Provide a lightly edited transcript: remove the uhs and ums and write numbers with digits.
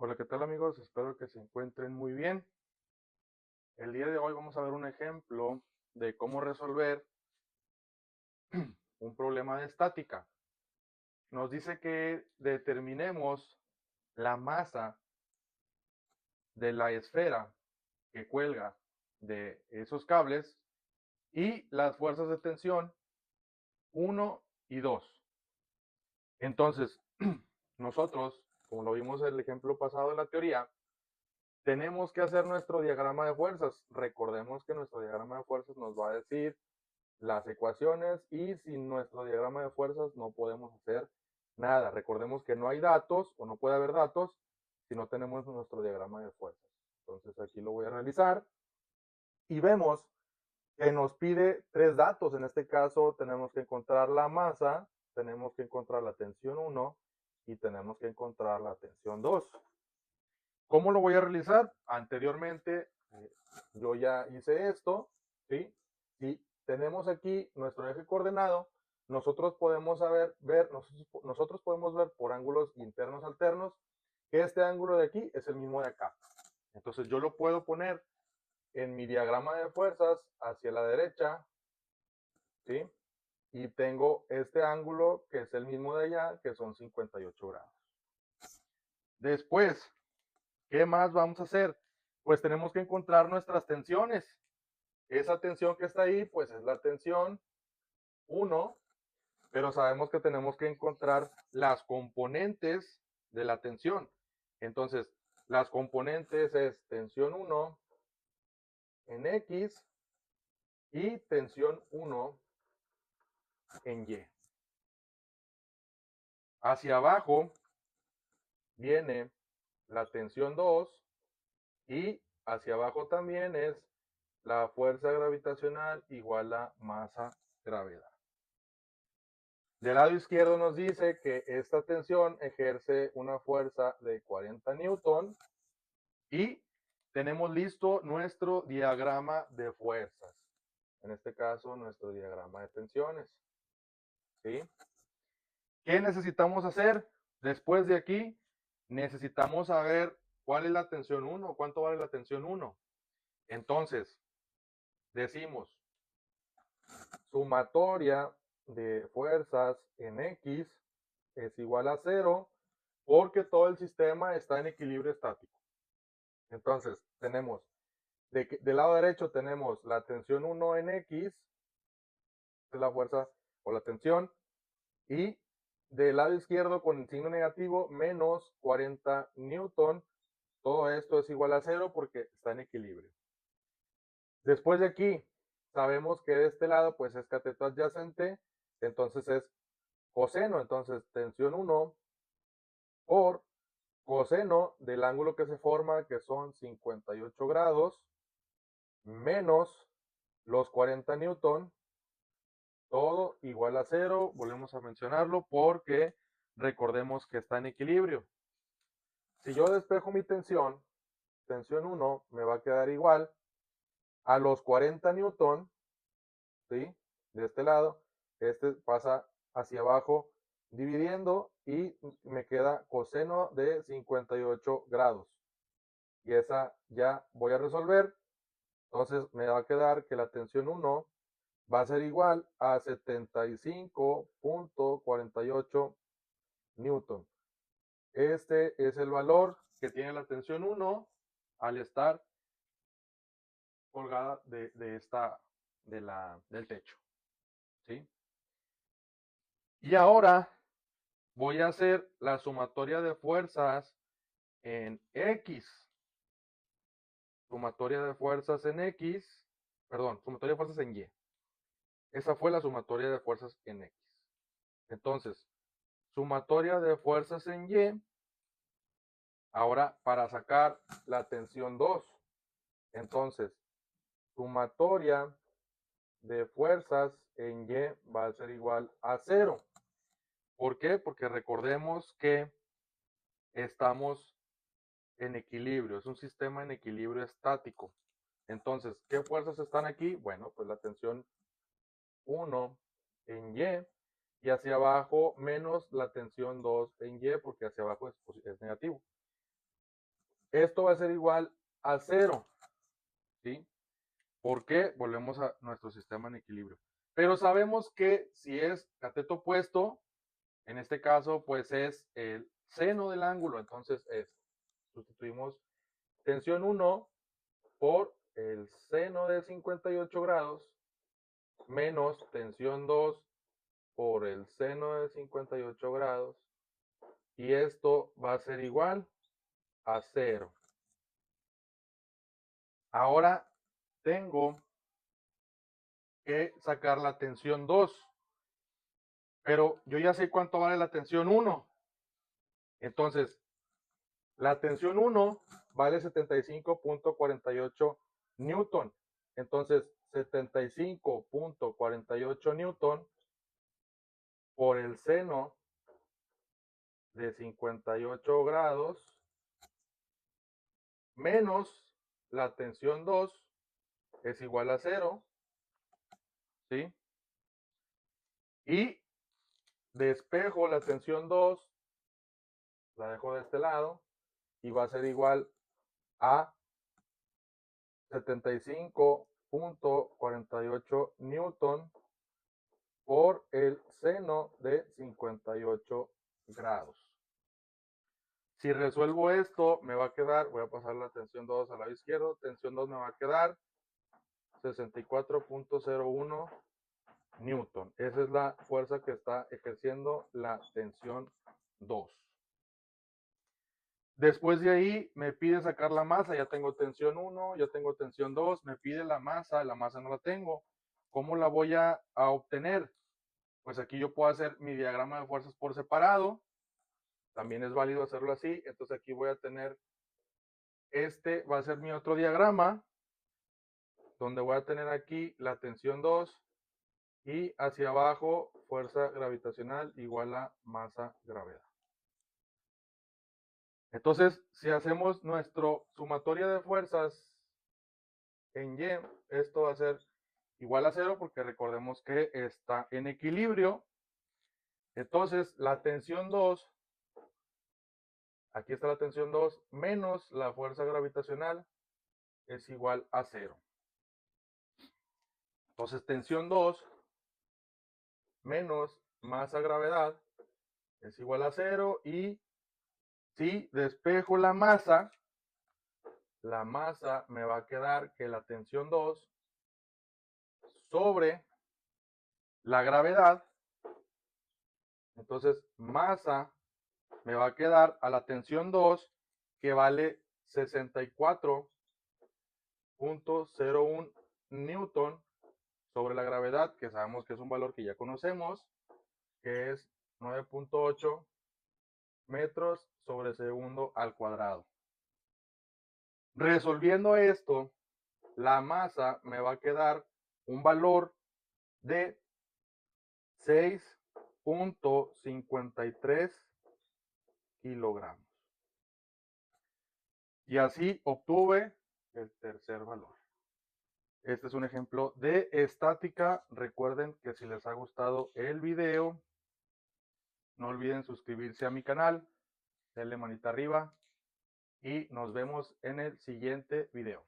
Hola, ¿qué tal amigos? Espero que se encuentren muy bien. El día de hoy vamos a ver un ejemplo de cómo resolver un problema de estática. Nos dice que determinemos la masa de la esfera que cuelga de esos cables y las fuerzas de tensión 1 y 2. Entonces, nosotros, como lo vimos en el ejemplo pasado de la teoría, tenemos que hacer nuestro diagrama de fuerzas. Recordemos que nuestro diagrama de fuerzas nos va a decir las ecuaciones y sin nuestro diagrama de fuerzas no podemos hacer nada. Recordemos que no hay datos o no puede haber datos si no tenemos nuestro diagrama de fuerzas. Entonces aquí lo voy a realizar y vemos que nos pide tres datos. En este caso tenemos que encontrar la masa, tenemos que encontrar la tensión 1 y tenemos que encontrar la tensión 2. ¿Cómo lo voy a realizar? Anteriormente yo ya hice esto, ¿sí? Si tenemos aquí nuestro eje coordenado, nosotros podemos nosotros podemos ver por ángulos internos alternos que este ángulo de aquí es el mismo de acá. Entonces yo lo puedo poner en mi diagrama de fuerzas hacia la derecha, ¿sí? Y tengo este ángulo que es el mismo de allá, que son 58 grados. Después, ¿qué más vamos a hacer? Pues tenemos que encontrar nuestras tensiones. Esa tensión que está ahí, pues es la tensión 1, pero sabemos que tenemos que encontrar las componentes de la tensión. Entonces, las componentes es tensión 1 en X y tensión 1 en Y. Hacia abajo viene la tensión 2 y hacia abajo también es la fuerza gravitacional igual a masa gravedad. Del lado izquierdo nos dice que esta tensión ejerce una fuerza de 40 newton y tenemos listo nuestro diagrama de fuerzas. En este caso, nuestro diagrama de tensiones. ¿Sí? ¿Qué necesitamos hacer? Después de aquí, necesitamos saber cuál es la tensión 1, cuánto vale la tensión 1. Entonces, decimos sumatoria de fuerzas en X es igual a 0 porque todo el sistema está en equilibrio estático. Entonces, tenemos, del lado derecho tenemos la tensión 1 en X, es la fuerza o la tensión, y del lado izquierdo con el signo negativo, menos 40 newton, todo esto es igual a 0 porque está en equilibrio. Después de aquí, sabemos que de este lado, pues es cateto adyacente, entonces es coseno, entonces tensión 1 por coseno del ángulo que se forma, que son 58 grados, menos los 40 newton, todo igual a 0, volvemos a mencionarlo porque recordemos que está en equilibrio. Si yo despejo mi tensión, tensión 1 me va a quedar igual a los 40 newton, ¿sí? De este lado, este pasa hacia abajo dividiendo y me queda coseno de 58 grados. Y esa ya voy a resolver. Entonces me va a quedar que la tensión 1 va a ser igual a 75.48 newton. Este es el valor que tiene la tensión 1 al estar colgada del techo. ¿Sí? Y ahora voy a hacer la sumatoria de fuerzas en X. Sumatoria de fuerzas en X. Perdón, sumatoria de fuerzas en Y. Esa fue la sumatoria de fuerzas en X. Entonces, sumatoria de fuerzas en Y. Ahora, para sacar la tensión 2. Entonces, sumatoria de fuerzas en Y va a ser igual a 0. ¿Por qué? Porque recordemos que estamos en equilibrio, es un sistema en equilibrio estático. Entonces, ¿qué fuerzas están aquí? Bueno, pues la tensión 1 en y hacia abajo menos la tensión 2 en Y porque hacia abajo es negativo. esto va a ser igual a 0, ¿sí? ¿Por qué? Volvemos a nuestro sistema en equilibrio. Pero sabemos que si es cateto opuesto, en este caso, pues es el seno del ángulo. Entonces, sustituimos tensión 1 por el seno de 58 grados menos tensión 2 por el seno de 58 grados. Y esto va a ser igual a 0. Ahora tengo que sacar la tensión 2. Pero yo ya sé cuánto vale la tensión 1. Entonces, la tensión 1 vale 75.48 newton. Entonces, 75.48 newton por el seno de 58 grados menos la tensión 2 es igual a 0. ¿Sí? Y despejo la tensión 2, la dejo de este lado y va a ser igual a 75.48 newton por el seno de 58 grados. Si resuelvo esto, me va a quedar, voy a pasar la tensión 2 al lado izquierdo, tensión 2 me va a quedar 64.01 newton. Esa es la fuerza que está ejerciendo la tensión 2. Después de ahí me pide sacar la masa, ya tengo tensión 1, ya tengo tensión 2, me pide la masa no la tengo. ¿Cómo la voy a obtener? Pues aquí yo puedo hacer mi diagrama de fuerzas por separado, también es válido hacerlo así, entonces aquí voy a tener, este va a ser mi otro diagrama, donde voy a tener aquí la tensión 2 y hacia abajo fuerza gravitacional igual a masa gravedad. Entonces, si hacemos nuestro sumatoria de fuerzas en Y, esto va a ser igual a 0 porque recordemos que está en equilibrio. Entonces, la tensión 2, aquí está la tensión 2, menos la fuerza gravitacional es igual a 0. Entonces, tensión 2 menos masa gravedad es igual a 0 y si despejo la masa me va a quedar que la tensión 2 sobre la gravedad, entonces masa me va a quedar a la tensión 2 que vale 64.01 newton sobre la gravedad, que sabemos que es un valor que ya conocemos, que es 9.8 metros sobre segundo al cuadrado. Resolviendo esto, la masa me va a quedar un valor de 6.53 kilogramos. Y así obtuve el tercer valor. Este es un ejemplo de estática. Recuerden que si les ha gustado el video, no olviden suscribirse a mi canal, denle manita arriba y nos vemos en el siguiente video.